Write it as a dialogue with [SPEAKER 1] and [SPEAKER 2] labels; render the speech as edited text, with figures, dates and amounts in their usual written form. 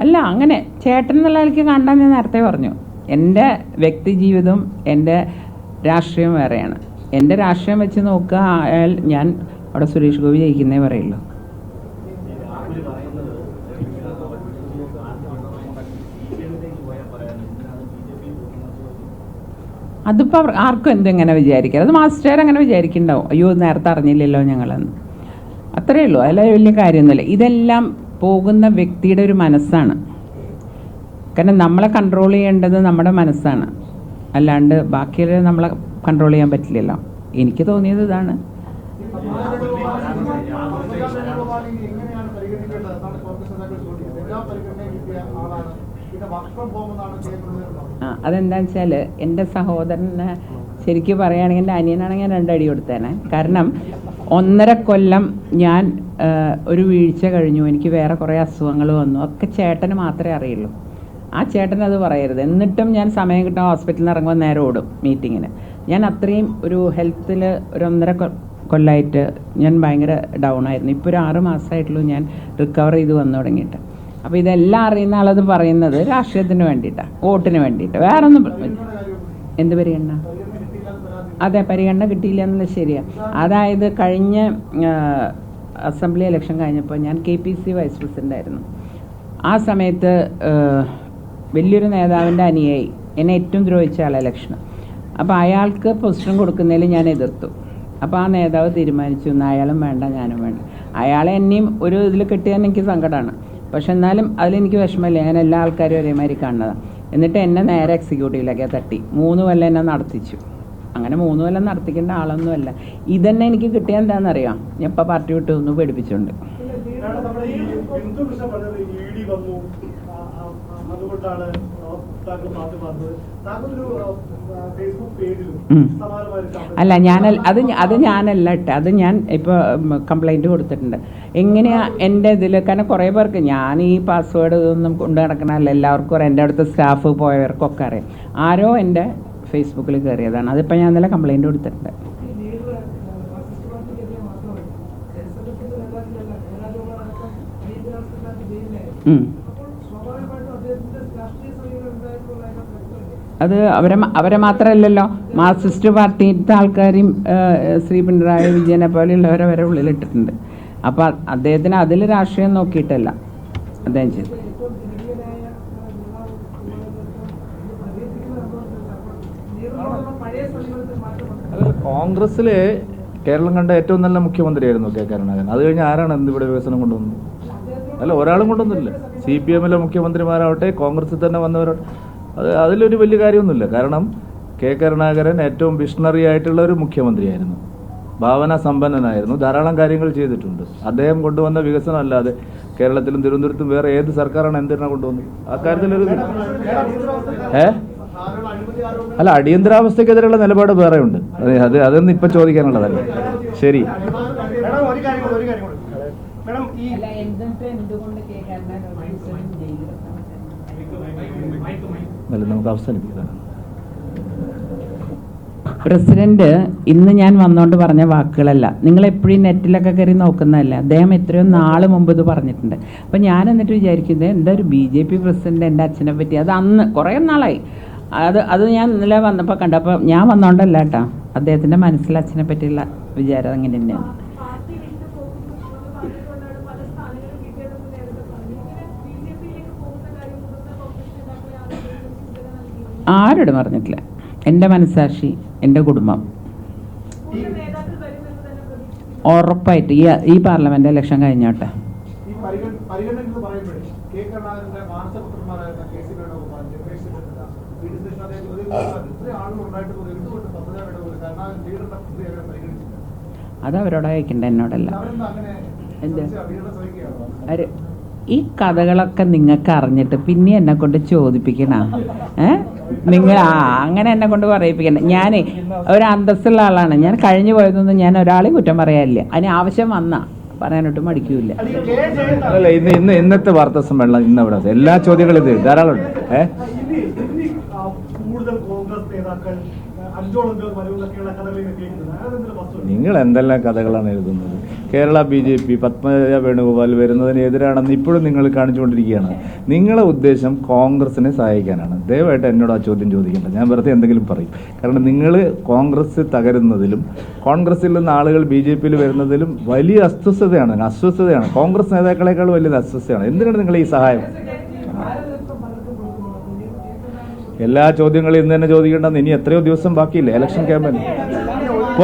[SPEAKER 1] അല്ല, അങ്ങനെ ചേട്ടൻ എന്നുള്ള എനിക്ക് കണ്ടാൽ ഞാൻ നേരത്തെ പറഞ്ഞു, എൻ്റെ വ്യക്തി ജീവിതവും എൻ്റെ രാഷ്ട്രീയം വേറെയാണ്. എൻ്റെ രാഷ്ട്രീയം വെച്ച് നോക്കുക, ഞാൻ അവിടെ സുരേഷ് ഗോപി ജയിക്കുന്നേ പറയുള്ളൂ. അതിപ്പോൾ ആർക്കും എന്തെങ്ങനെ വിചാരിക്കാം, അത് മാസ്റ്റർ അങ്ങനെ വിചാരിക്കുന്നുണ്ടാവും, അയ്യോ നേരത്തെ അറിഞ്ഞില്ലല്ലോ ഞങ്ങളെന്ന്. അത്രയേ ഉള്ളൂ, അതിൽ വലിയ കാര്യമൊന്നുമില്ല. ഇതെല്ലാം പോകുന്ന വ്യക്തിയുടെ ഒരു മനസ്സാണ്. കാരണം നമ്മളെ കൺട്രോൾ ചെയ്യേണ്ടത് നമ്മുടെ മനസ്സാണ്, അല്ലാണ്ട് ബാക്കിയുള്ളവരെ നമ്മളെ കൺട്രോൾ ചെയ്യാൻ പറ്റില്ലല്ലോ. എനിക്ക് തോന്നിയത് ഇതാണ്. അതെന്താണെന്ന് വെച്ചാൽ എൻ്റെ സഹോദരനെ ശരിക്കും പറയുകയാണെങ്കിൽ എൻ്റെ അനിയനാണെങ്കിൽ ഞാൻ 2 അടി കൊടുത്തേനെ. കാരണം 1.5 കൊല്ലം ഞാൻ ഒരു വീഴ്ച കഴിഞ്ഞു, എനിക്ക് വേറെ കുറേ അസുഖങ്ങൾ വന്നു, ഒക്കെ ചേട്ടന് മാത്രമേ അറിയുള്ളൂ. ആ ചേട്ടൻ അത് പറയരുത്. എന്നിട്ടും ഞാൻ സമയം കിട്ടാൻ ഹോസ്പിറ്റലിൽ നിന്ന് ഇറങ്ങുമ്പോൾ നേരെ ഓടും മീറ്റിങ്ങിന്. ഞാൻ അത്രയും ഒരു ഹെൽത്തിൽ ഒരു 1.5 കൊല്ലമായിട്ട് ഞാൻ ഭയങ്കര ഡൗൺ ആയിരുന്നു. ഇപ്പോൾ ഒരു 6 മാസമായിട്ടുള്ളൂ ഞാൻ റിക്കവർ ചെയ്ത് വന്നു തുടങ്ങിയിട്ട്. അപ്പോൾ ഇതെല്ലാം അറിയുന്ന ആളത് പറയുന്നത് രാഷ്ട്രീയത്തിന് വേണ്ടിയിട്ടാണ്, വോട്ടിന് വേണ്ടിയിട്ട്, വേറെ ഒന്നും. എന്ത് പരിഗണന? അതെ, പരിഗണന കിട്ടിയില്ല എന്നുള്ളത് ശരിയാണ്. അതായത് കഴിഞ്ഞ അസംബ്ലി ഇലക്ഷൻ കഴിഞ്ഞപ്പോൾ ഞാൻ KPC വൈസ് പ്രസിഡൻ്റ് ആയിരുന്നു. ആ സമയത്ത് വലിയൊരു നേതാവിൻ്റെ അനുയായി എന്നെ ഏറ്റവും ദ്രോഹിച്ച ആളെ ഇലക്ഷൻ. അപ്പോൾ അയാൾക്ക് പൊസിഷൻ കൊടുക്കുന്നതിൽ ഞാൻ എതിർത്തു. അപ്പോൾ ആ നേതാവ് തീരുമാനിച്ചു, എന്നാൽ അയാളും വേണ്ട ഞാനും വേണ്ട. അയാളെ എന്നെയും ഒരു ഇതിൽ കിട്ടിയാൽ എനിക്ക് സങ്കടമാണ്, പക്ഷെ എന്നാലും അതിലെനിക്ക് വിഷമമില്ല. ഞാൻ എല്ലാ ആൾക്കാരും ഒരേമാതിരി കാണുന്നതാണ്. എന്നിട്ട് എന്നെ നേരെ എക്സിക്യൂട്ടീവിലൊക്കെ തട്ടി 3 കൊല്ലം എന്നെ നടത്തിച്ചു. അങ്ങനെ 3 കൊല്ലം നടത്തിക്കേണ്ട ആളൊന്നുമല്ല. ഇതന്നെ എനിക്ക് കിട്ടിയ എന്താണെന്നറിയാം, ഞാൻ ഇപ്പോൾ പാർട്ടി വിട്ട് ഒന്ന് പേടിപ്പിച്ചുകൊണ്ട്. അല്ല, അത് ഞാനല്ല ഇട്ട്, അത് ഞാൻ ഇപ്പോൾ കംപ്ലൈൻറ്റ് കൊടുത്തിട്ടുണ്ട്. എങ്ങനെയാ എൻ്റെ ഇതിൽ, കാരണം കുറേ പേർക്ക് ഞാൻ ഈ പാസ്വേഡ് ഇതൊന്നും കൊണ്ട് നടക്കണമല്ല, എല്ലാവർക്കും അറിയാം, എൻ്റെ അടുത്ത സ്റ്റാഫ് പോയവർക്കൊക്കെ അറിയാം. ആരോ എൻ്റെ ഫേസ്ബുക്കിൽ കയറിയതാണ്. അതിപ്പോൾ ഞാൻ ഇന്നലെ കംപ്ലൈൻറ്റ് കൊടുത്തിട്ടുണ്ട്. അത് അവരെ മാത്രമല്ലല്ലോ, മാർക്സിസ്റ്റ് പാർട്ടിയിലത്തെ ആൾക്കാരെയും ശ്രീ പിണറായി വിജയനെ പോലെയുള്ളവരെ വരെ ഉള്ളിലിട്ടിട്ടുണ്ട്. അപ്പോൾ അദ്ദേഹത്തിന് അതിൽ രാഷ്ട്രീയം നോക്കിയിട്ടല്ല അദ്ദേഹം ചെയ്തു.
[SPEAKER 2] കോൺഗ്രസ്സിലെ കേരളം കണ്ട ഏറ്റവും നല്ല മുഖ്യമന്ത്രിയായിരുന്നു കെ കരുണാകരൻ. അത് കഴിഞ്ഞ് ആരാണ് ഇവിടെ വികസനം കൊണ്ടുവന്നത്? അല്ല, ഒരാളും കൊണ്ടൊന്നുമില്ല. CPM-ലെ മുഖ്യമന്ത്രിമാരാവട്ടെ, കോൺഗ്രസിൽ തന്നെ വന്നവരാവട്ടെ, അതിലൊരു വലിയ കാര്യമൊന്നുമില്ല. കാരണം കെ കരുണാകരൻ ഏറ്റവും വിഷണറി ആയിട്ടുള്ള ഒരു മുഖ്യമന്ത്രിയായിരുന്നു, ഭാവന സമ്പന്നനായിരുന്നു, ധാരാളം കാര്യങ്ങൾ ചെയ്തിട്ടുണ്ട്. അദ്ദേഹം കൊണ്ടുവന്ന വികസനം അല്ലാതെ കേരളത്തിലും തിരുവനന്തപുരത്തും വേറെ ഏത് സർക്കാരാണ് എന്തിനാണ് കൊണ്ടുവന്നത്? അക്കാര്യത്തിലൊരു അല്ല, അടിയന്തരാവസ്ഥക്കെതിരെയുള്ള നിലപാട് വേറെ ഉണ്ട്. അതൊന്നും ഇപ്പൊ ചോദിക്കാനുള്ളതല്ല. ശരി, നമുക്ക് അവസാനിപ്പിക്കാം.
[SPEAKER 1] പ്രസിഡന്റ് ഇന്ന് ഞാൻ വന്നുകൊണ്ട് പറഞ്ഞ വാക്കുകളല്ല, നിങ്ങൾ എപ്പോഴും നെറ്റിലൊക്കെ കയറി നോക്കുന്നതല്ല. അദ്ദേഹം എത്രയോ നാൾ മുമ്പ് ഇത് പറഞ്ഞിട്ടുണ്ട്. അപ്പം ഞാൻ എന്നിട്ട് വിചാരിക്കുന്നത് എന്താ ഒരു BJP പ്രസിഡന്റ് എൻ്റെ അച്ഛനെ പറ്റി, അത് അന്ന് കുറേ നാളായി, അത് ഞാൻ ഇന്നലെ വന്നപ്പോൾ കണ്ടപ്പോൾ ഞാൻ വന്നോണ്ടല്ല കേട്ടോ, അദ്ദേഹത്തിൻ്റെ മനസ്സിൽ അച്ഛനെ പറ്റിയുള്ള വിചാരം അങ്ങനെ തന്നെയാണ്. ആരോടും പറഞ്ഞിട്ടില്ല. എൻ്റെ മനസ്സാക്ഷി, എൻ്റെ കുടുംബം. ഉറപ്പായിട്ട് ഈ പാർലമെന്റ് ഇലക്ഷൻ കഴിഞ്ഞോട്ടെ. അത് അവരോട് ചോദിക്കണ്ട, എന്നോടല്ല. ഈ കഥകളൊക്കെ നിങ്ങൾക്ക് അറിഞ്ഞിട്ട് പിന്നെ എന്നെ കൊണ്ട് ചോദിപ്പിക്കണ നിങ്ങൾ അങ്ങനെ എന്നെ കൊണ്ട് പറയിപ്പിക്കണ്ട. ഞാൻ ഒരു അന്തസ്സുള്ള ആളാണ്. ഞാൻ കഴിഞ്ഞു പോയതൊന്നും ഞാൻ ഒരാളെയും കുറ്റം പറയാനില്ല. അതിന് ആവശ്യം വന്നാ പറയാനൊട്ടും മടിക്കൂല.
[SPEAKER 2] അല്ല, ഇന്നത്തെ വാർത്താ സമ്മേളനം ഇന്നവിടെ എല്ലാ ചോദ്യങ്ങളും ഇത് ധാരാളം ഉണ്ട്. നിങ്ങൾ എന്തെല്ലാം കഥകളാണ് എഴുതുന്നത്? കേരള BJP പത്മജ വേണുഗോപാൽ വരുന്നതിന് എതിരാണെന്ന് ഇപ്പോഴും നിങ്ങൾ കാണിച്ചുകൊണ്ടിരിക്കുകയാണ്. നിങ്ങളെ ഉദ്ദേശം കോൺഗ്രസിനെ സഹായിക്കാനാണ്. ദയവായിട്ട് എന്നോട് ആ ചോദ്യം ചോദിക്കേണ്ട, ഞാൻ വെറുതെ എന്തെങ്കിലും പറയും. കാരണം നിങ്ങൾ കോൺഗ്രസ് തകരുന്നതിലും കോൺഗ്രസിൽ നിന്ന് ആളുകൾ BJPയിൽ വരുന്നതിലും വലിയ അസ്വസ്ഥതയാണ്. കോൺഗ്രസ് നേതാക്കളെക്കാൾ വലിയ അസ്വസ്ഥതയാണ്. എന്തിനാണ് നിങ്ങൾ ഈ സഹായം? എല്ലാ ചോദ്യങ്ങളും ഇന്ന് തന്നെ ചോദിക്കേണ്ടെന്ന്. ഇനി എത്രയോ ദിവസം ബാക്കിയില്ലേ ഇലക്ഷൻ ക്യാമ്പയിൻ?